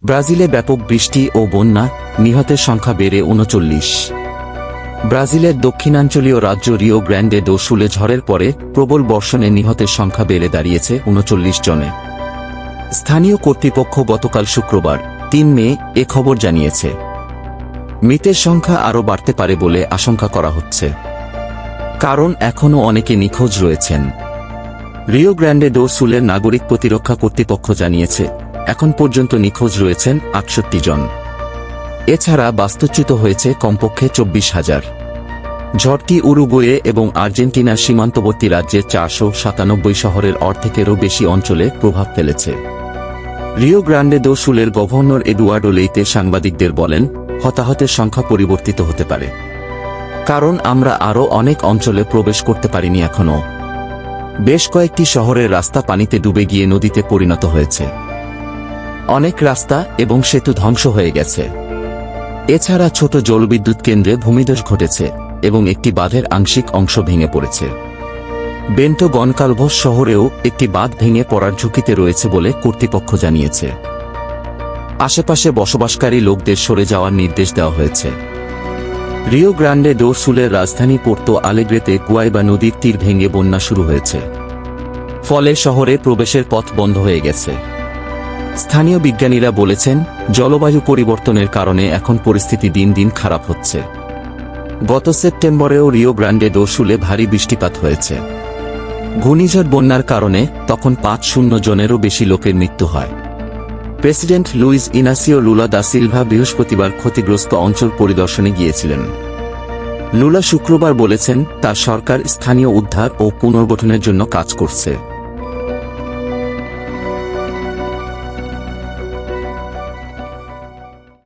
ব্রাজিলে ব্যাপক বৃষ্টি ও বন্যা, নিহতের সংখ্যা বেড়ে ৩৯। ব্রাজিলের দক্ষিণাঞ্চলীয় রাজ্য রিও গ্র্যান্ডে দো সুলে ঝড়ের পরে প্রবল বর্ষণে নিহতের সংখ্যা বেড়ে দাঁড়িয়েছে ৩৯ জনে। স্থানীয় কর্তৃপক্ষ গতকাল শুক্রবার ৩ মে এ খবর জানিয়েছে। মৃতের সংখ্যা আরও বাড়তে পারে বলে আশঙ্কা করা হচ্ছে, কারণ এখনও অনেকে নিখোঁজ রয়েছেন। রিও গ্র্যান্ডে দো সুলের নাগরিক প্রতিরক্ষা কর্তৃপক্ষ জানিয়েছে এখন পর্যন্ত নিখোঁজ রয়েছেন ৬৮ জন। এছাড়া বাস্তুচ্যুত হয়েছে কমপক্ষে ২৪,০০০। ঝড়টি উরুগুয়ে এবং আর্জেন্টিনার সীমান্তবর্তী রাজ্যের ৪৯৭ শহরের অর্ধেকেরও বেশি অঞ্চলে প্রভাব ফেলেছে। রিও গ্র্যান্ডে দো সুলের গভর্নর এডুয়ার্ডো লেইতে সাংবাদিকদের বলেন, হতাহতের সংখ্যা পরিবর্তিত হতে পারে, কারণ আমরা আরও অনেক অঞ্চলে প্রবেশ করতে পারিনি এখনও। বেশ কয়েকটি শহরের রাস্তা পানিতে ডুবে গিয়ে নদীতে পরিণত হয়েছে। অনেক রাস্তা এবং সেতু ধ্বংস হয়ে গেছে। এছাড়া ছোট জলবিদ্যুৎ কেন্দ্রে ভূমিধস ঘটেছে এবং একটি বাঁধের আংশিক অংশ ভেঙে পড়েছে। বেন্টো গনকালভস শহরেও একটি বাঁধ ভেঙে পড়ার ঝুঁকিতে রয়েছে বলে কর্তৃপক্ষ জানিয়েছে। আশেপাশে বসবাসকারী লোকদের সরে যাওয়ার নির্দেশ দেওয়া হয়েছে। রিও গ্র্যান্ডে দো সুলের রাজধানী পোর্তো আলেগ্রেতে গুয়াইবা নদীর তীর ভেঙে বন্যা শুরু হয়েছে, ফলে শহরে প্রবেশের পথ বন্ধ হয়ে গেছে। স্থানীয় বিজ্ঞানীরা বলেছেন, জলবায়ু পরিবর্তনের কারণে এখন পরিস্থিতি দিন দিন খারাপ হচ্ছে। গত সেপ্টেম্বরেও রিও গ্র্যান্ডে দো সুলে ভারী বৃষ্টিপাত হয়েছে। ঘূর্ণিঝড় বন্যার কারণে তখন ৫০ জনেরও বেশি লোকের মৃত্যু হয়। President Luiz Inacio Lula da Silva বৃহস্পতিবার ক্ষতিগ্রস্ত অঞ্চল পরিদর্শনে গিয়েছিলেন। লুলা শুক্রবার বলেছেন তার সরকার স্থানীয় উদ্ধার ও পুনর্গঠনের জন্য কাজ করছে।